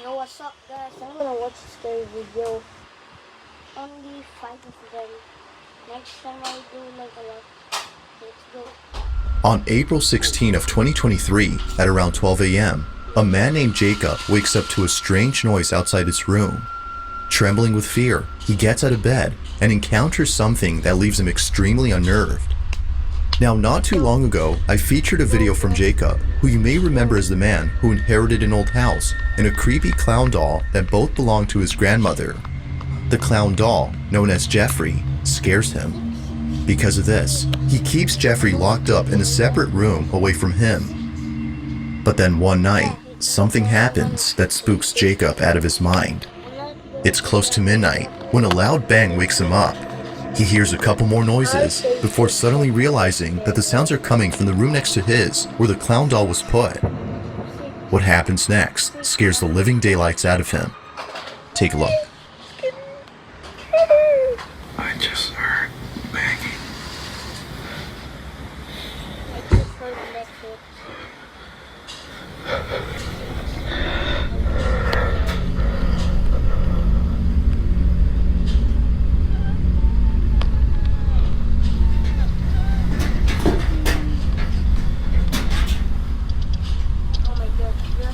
Yo, what's up, guys? I'm gonna watch this scary video. Only 5 of them. Next time I'll do like a lot. Let's go. On April 16 of 2023, at around 12 a.m., a man named Jacob wakes up to a strange noise outside his room. Trembling with fear, he gets out of bed and encounters something that leaves him extremely unnerved. Now, not too long ago, I featured a video from Jacob, who you may remember as the man who inherited an old house and a creepy clown doll that both belonged to his grandmother. The clown doll, known as Jeffrey, scares him. Because of this, he keeps Jeffrey locked up in a separate room away from him. But then one night, something happens that spooks Jacob out of his mind. It's close to midnight when a loud bang wakes him up. He hears a couple more noises before suddenly realizing that the sounds are coming from the room next to his where the clown doll was put. What happens next scares the living daylights out of him. Take a look. I just heard banging. I just heard Netflix. Oh my god, yeah.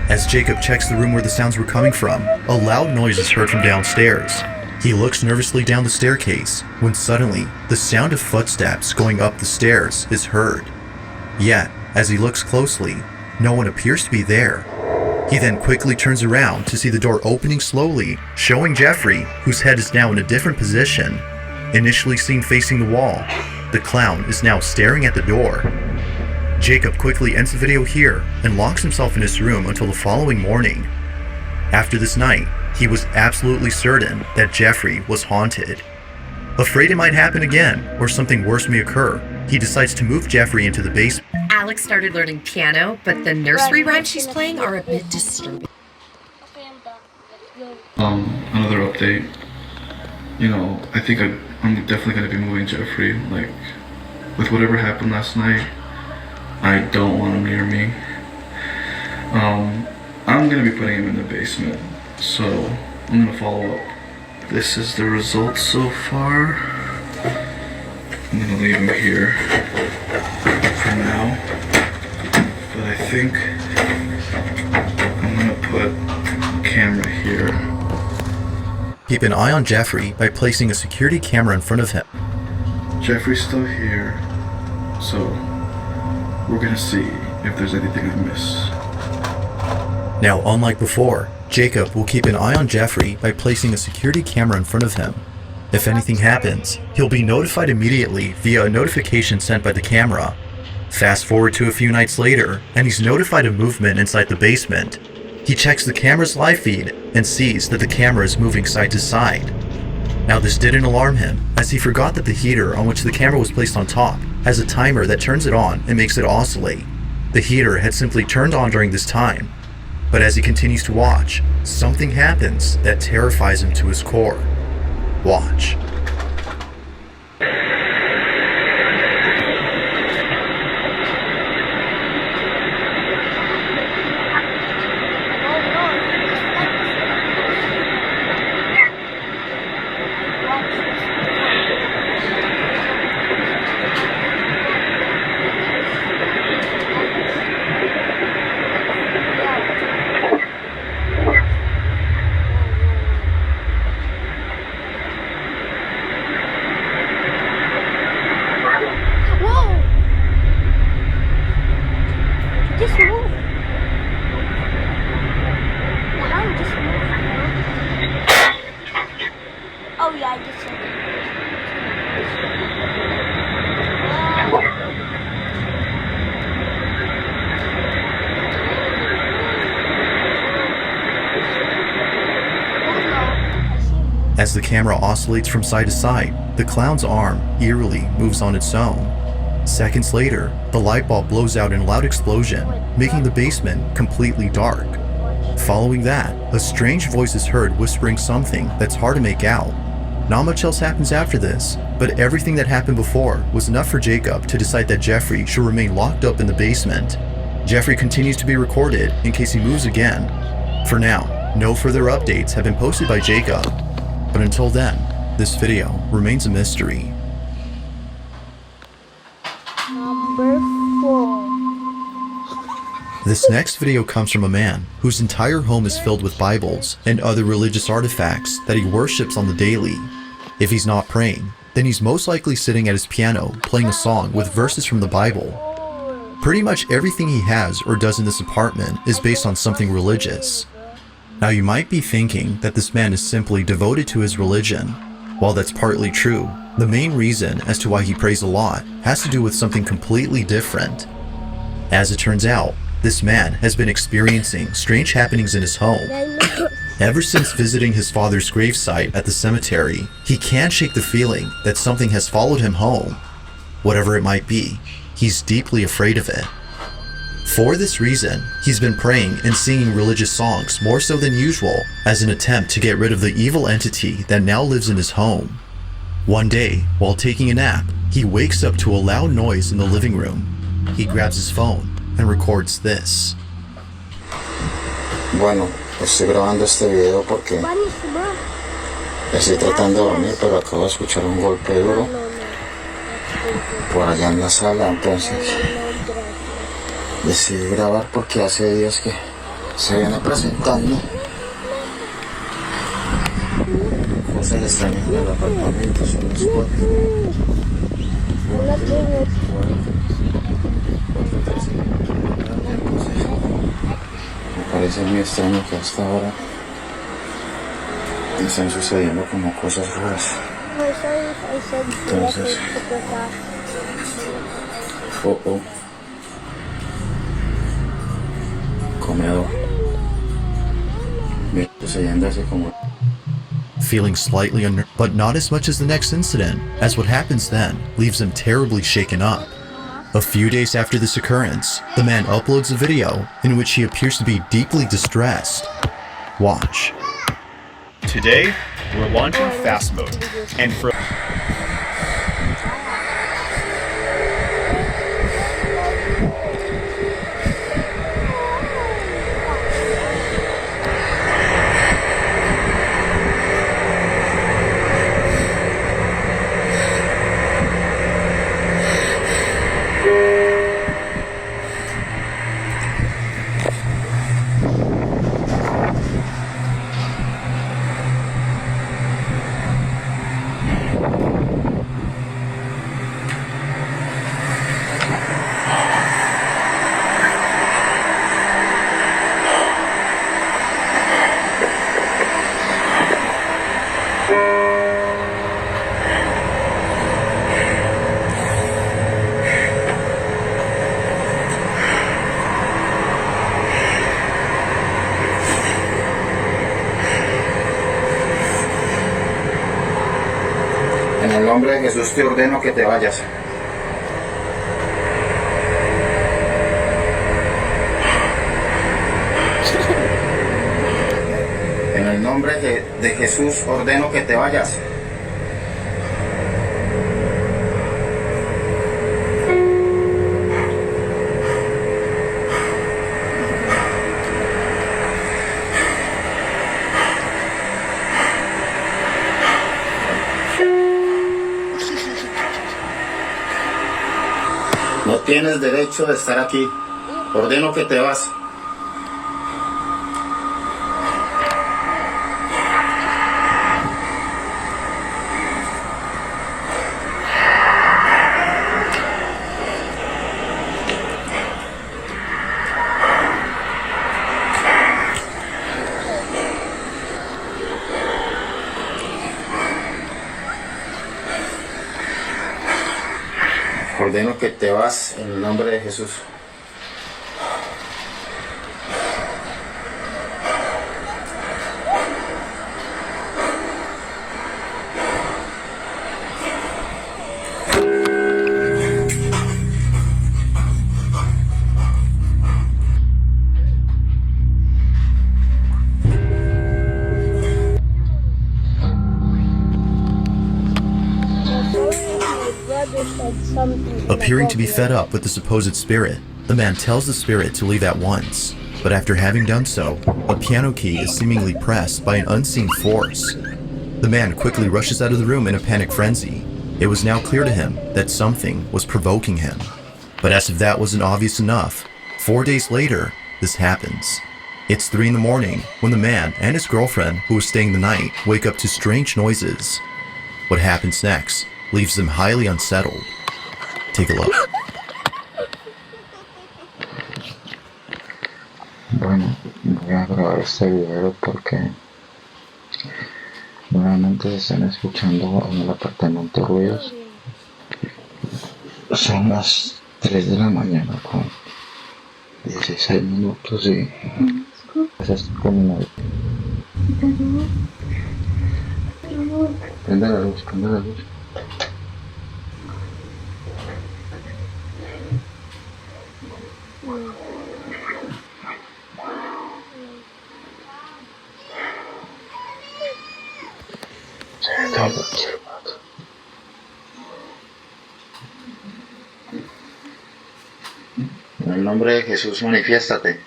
As Jacob checks the room where the sounds were coming from, a loud noise is heard from downstairs. He looks nervously down the staircase when suddenly the sound of footsteps going up the stairs is heard. Yet, as he looks closely, no one appears to be there. He then quickly turns around to see the door opening slowly, showing Jeffrey, whose head is now in a different position. Initially seen facing the wall, the clown is now staring at the door. Jacob quickly ends the video here and locks himself in his room until the following morning. After this night, he was absolutely certain that Jeffrey was haunted. Afraid it might happen again or something worse may occur, he decides to move Jeffrey into the basement. Alex started learning piano, but the nursery rhymes she's playing are a bit disturbing. Okay, I'm done. Let's go. Another update. I think I'm definitely gonna be moving Jeffrey. Like, with whatever happened last night, I don't want him near me. I'm gonna be putting him in the basement, so I'm gonna follow up. This is the results so far. I'm gonna leave him here for now, but I think I'm gonna put a camera here. Keep an eye on Jeffrey by placing a security camera in front of him. Jeffrey's still here, so we're gonna see if there's anything I miss. Now, unlike before, Jacob will keep an eye on Jeffrey by placing a security camera in front of him. If anything happens, he'll be notified immediately via a notification sent by the camera. Fast forward to a few nights later, and he's notified of movement inside the basement. He checks the camera's live feed and sees that the camera is moving side to side. Now, this didn't alarm him, as he forgot that the heater on which the camera was placed on top has a timer that turns it on and makes it oscillate. The heater had simply turned on during this time. But as he continues to watch, something happens that terrifies him to his core. Watch. Just move. The hand just moved. Oh yeah, I just said it. As the camera oscillates from side to side, the clown's arm eerily moves on its own. Seconds later, the light bulb blows out in a loud explosion, making the basement completely dark. Following that, a strange voice is heard whispering something that's hard to make out. Not much else happens after this, but everything that happened before was enough for Jacob to decide that Jeffrey should remain locked up in the basement. Jeffrey continues to be recorded in case he moves again. For now, no further updates have been posted by Jacob, but until then, this video remains a mystery. Number 4. This next video comes from a man whose entire home is filled with Bibles and other religious artifacts that he worships on the daily. If he's not praying, then he's most likely sitting at his piano playing a song with verses from the Bible. Pretty much everything he has or does in this apartment is based on something religious. Now you might be thinking that this man is simply devoted to his religion. While that's partly true, the main reason as to why he prays a lot has to do with something completely different. As it turns out, this man has been experiencing strange happenings in his home. Ever since visiting his father's gravesite at the cemetery, he can't shake the feeling that something has followed him home. Whatever it might be, he's deeply afraid of it. For this reason, he's been praying and singing religious songs more so than usual as an attempt to get rid of the evil entity that now lives in his home. One day, while taking a nap, he wakes up to a loud noise in the living room. He grabs his phone and records this. Bueno, estoy grabando este video porque Buenísimo. estoy tratando de dormir, pero acabo de escuchar un golpe duro por allá en la sala, entonces decidí grabar porque hace días que se viene presentando cosas extrañas en el apartamento, son los cuatro. Me parece muy extraño que hasta ahora están sucediendo como cosas raras. Entonces, comedor. Me sucediendo así como. Feeling slightly unnerved, but not as much as the next incident, as what happens then leaves him terribly shaken up. A few days after this occurrence, the man uploads a video in which he appears to be deeply distressed. Watch. Today, we're launching fast mode, and for En el nombre de Jesús te ordeno que te vayas. En el nombre de Jesús ordeno que te vayas. No tienes derecho de estar aquí. Ordeno que te vas. Ordeno que te vas en el nombre de Jesús. Appearing to be fed up with the supposed spirit, the man tells the spirit to leave at once. But after having done so, a piano key is seemingly pressed by an unseen force. The man quickly rushes out of the room in a panic frenzy. It was now clear to him that something was provoking him. But as if that wasn't obvious enough, 4 days later, this happens. It's 3 in the morning when the man and his girlfriend, who was staying the night, wake up to strange noises. What happens next leaves them highly unsettled. Take a look. Bueno, voy a grabar este video porque nuevamente se están escuchando en el apartamento ruidos. Son las 3 de la mañana con 16 minutos y es como prende la luz, prende la luz. En el nombre de Jesús, manifiéstate.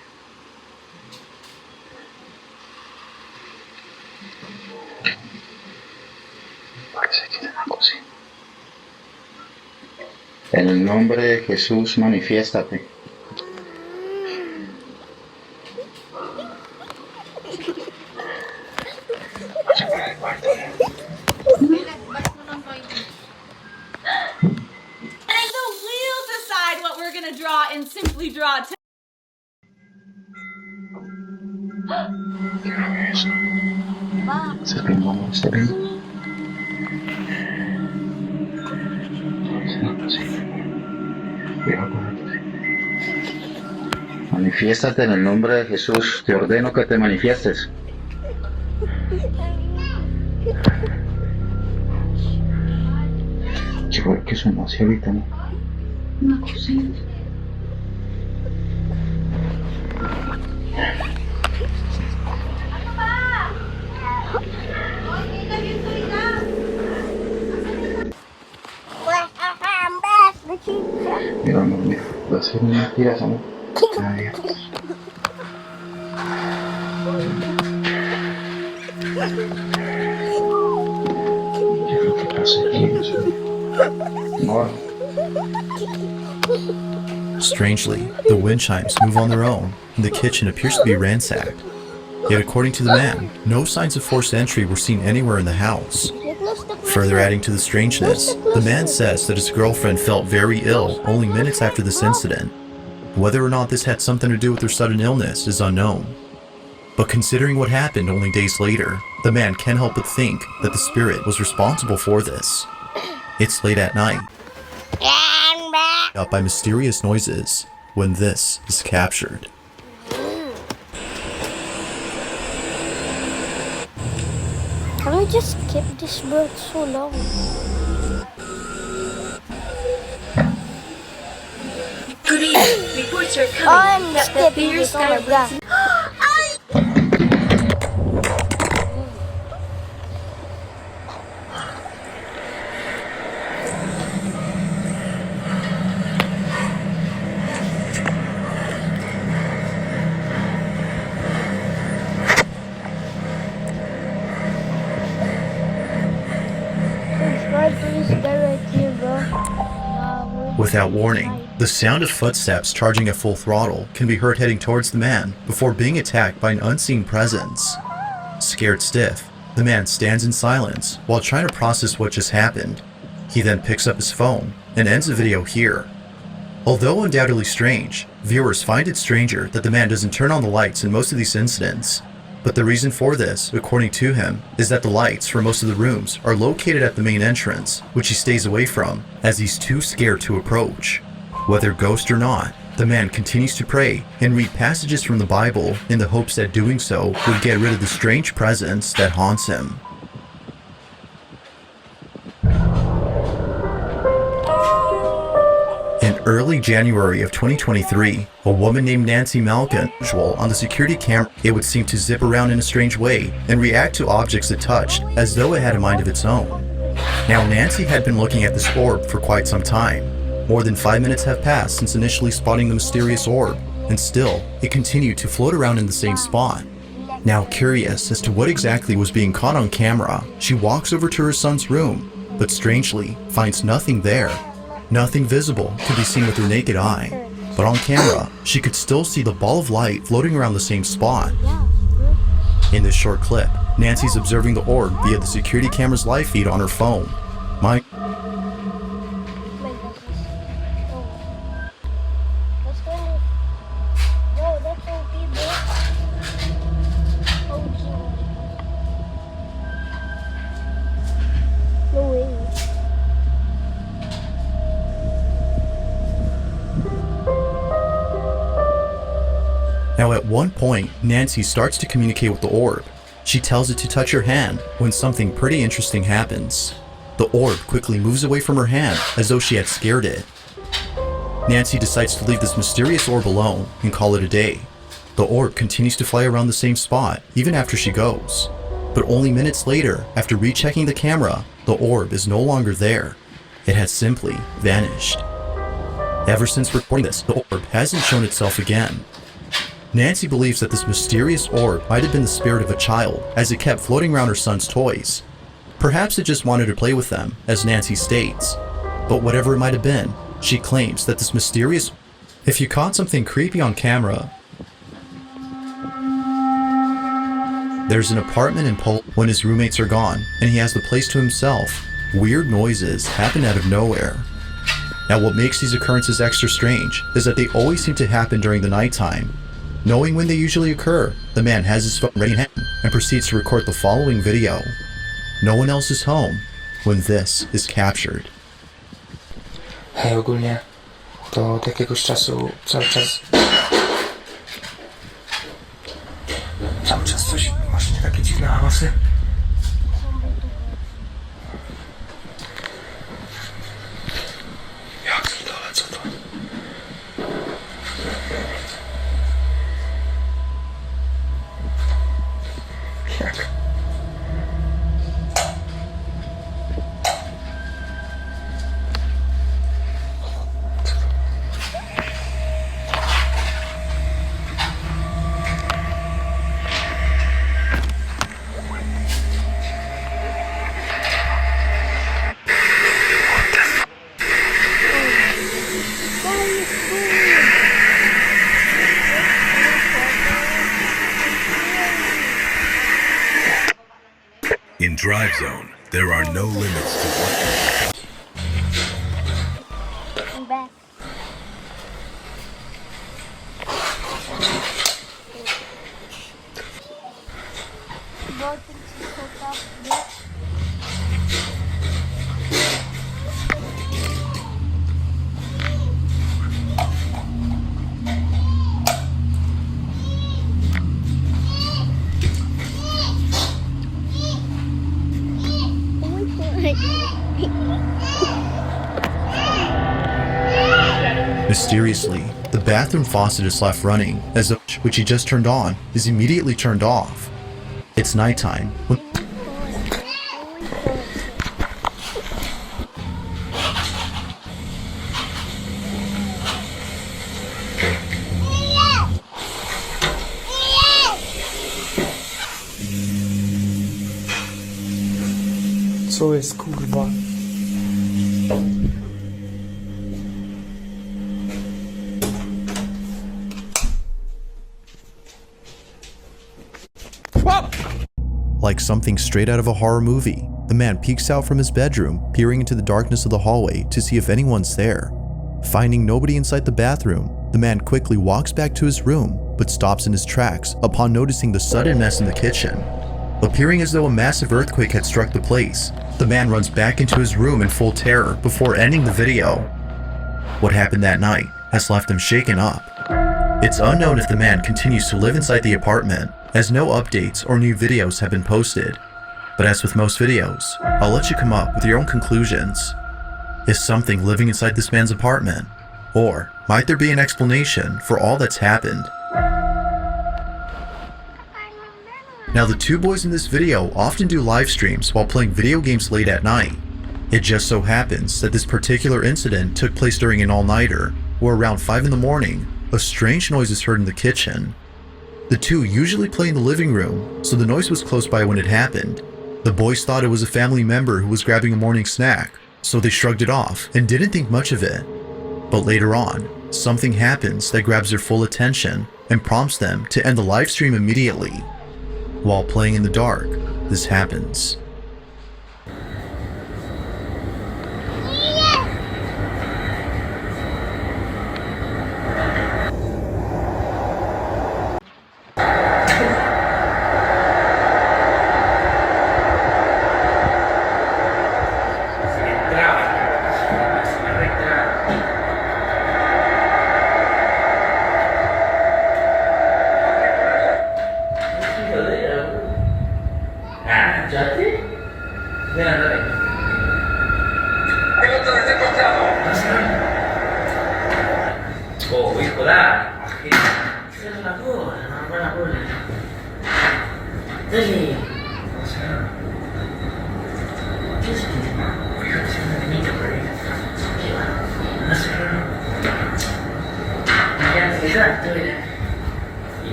Parece que en la cocina. En el nombre de Jesús, manifiéstate. Vaya para el cuarto. And the wheels decide what we're gonna draw and simply draw. Eso. Se rinda, no se rinda. Manifiéstate en el nombre de Jesús. Te ordeno que te manifiestes. ¿Qué fue que sonó así ahorita, no? Una cosita. Mira, amor, mira. Va a ser una tira, amor. Ay, ¿qué pasa aquí? Amor. Strangely, the wind chimes move on their own, and the kitchen appears to be ransacked. Yet according to the man, no signs of forced entry were seen anywhere in the house. Further adding to the strangeness, the man says that his girlfriend felt very ill only minutes after this incident. Whether or not this had something to do with her sudden illness is unknown. But considering what happened only days later, the man can't help but think that the spirit was responsible for this. It's late at night, up by mysterious noises, when this is captured. Can we just skip this bird so long? Good evening. Reports are coming I'm that the skipping Beer this, oh my Sky god. Without warning, the sound of footsteps charging at full throttle can be heard heading towards the man before being attacked by an unseen presence. Scared stiff, the man stands in silence while trying to process what just happened. He then picks up his phone and ends the video here. Although undoubtedly strange, viewers find it stranger that the man doesn't turn on the lights in most of these incidents. But the reason for this, according to him, is that the lights for most of the rooms are located at the main entrance, which he stays away from as he's too scared to approach. Whether ghost or not, the man continues to pray and read passages from the Bible in the hopes that doing so would get rid of the strange presence that haunts him. In early January of 2023, a woman named Nancy Malkin, visual on the security camera, it would seem to zip around in a strange way and react to objects it touched as though it had a mind of its own. Now Nancy had been looking at this orb for quite some time. More than 5 minutes have passed since initially spotting the mysterious orb, and still, it continued to float around in the same spot. Now curious as to what exactly was being caught on camera, she walks over to her son's room, but strangely finds nothing there. Nothing visible could be seen with her naked eye, but on camera, she could still see the ball of light floating around the same spot. In this short clip, Nancy's observing the orb via the security camera's live feed on her phone. Now at one point, Nancy starts to communicate with the orb. She tells it to touch her hand when something pretty interesting happens. The orb quickly moves away from her hand as though she had scared it. Nancy decides to leave this mysterious orb alone and call it a day. The orb continues to fly around the same spot even after she goes. But only minutes later, after rechecking the camera, the orb is no longer there. It has simply vanished. Ever since recording this, the orb hasn't shown itself again. Nancy believes that this mysterious orb might have been the spirit of a child as it kept floating around her son's toys. Perhaps it just wanted to play with them, as Nancy states. But whatever it might have been, she claims that this mysterious... If you caught something creepy on camera... There's an apartment in Poland when his roommates are gone and he has the place to himself. Weird noises happen out of nowhere. Now what makes these occurrences extra strange is that they always seem to happen during the nighttime. Knowing when they usually occur, the man has his phone ready in hand and proceeds to record the following video. No one else is home when this is captured. Hej, ogólnie to od jakiegoś czasu cały czas coś, właśnie takie dziwne hałasy. Ja pierdolę, co to? Jak? In Drive Zone, there are no limits to what I'm back. Mysteriously, the bathroom faucet is left running, as the which he just turned on is immediately turned off. It's nighttime. Co jest, kurwa? Like something straight out of a horror movie, the man peeks out from his bedroom, peering into the darkness of the hallway to see if anyone's there. Finding nobody inside the bathroom, the man quickly walks back to his room, but stops in his tracks upon noticing the sudden mess in the kitchen. Appearing as though a massive earthquake had struck the place, the man runs back into his room in full terror before ending the video. What happened that night has left him shaken up. It's unknown if the man continues to live inside the apartment, as no updates or new videos have been posted. But as with most videos, I'll let you come up with your own conclusions. Is something living inside this man's apartment? Or might there be an explanation for all that's happened? Now, the two boys in this video often do live streams while playing video games late at night. It just so happens that this particular incident took place during an all-nighter, where around 5 in the morning, a strange noise is heard in the kitchen. The two usually play in the living room, so the noise was close by when it happened. The boys thought it was a family member who was grabbing a morning snack, so they shrugged it off and didn't think much of it. But later on, something happens that grabs their full attention and prompts them to end the live stream immediately. While playing in the dark, this happens.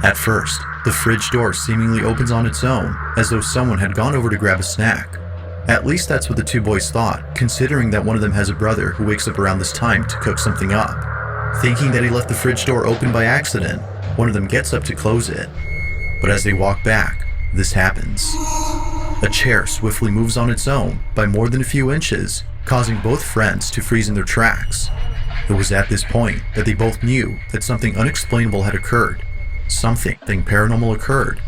At first, the fridge door seemingly opens on its own, as though someone had gone over to grab a snack. At least that's what the two boys thought, considering that one of them has a brother who wakes up around this time to cook something up. Thinking that he left the fridge door open by accident, one of them gets up to close it. But as they walk back, this happens. A chair swiftly moves on its own by more than a few inches, causing both friends to freeze in their tracks. It was at this point that they both knew that something unexplainable had occurred. Something paranormal occurred,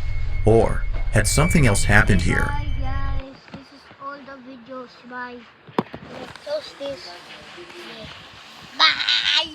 or had something else happened here. Bye guys, this is all the videos. Bye. Let's close this. Bye.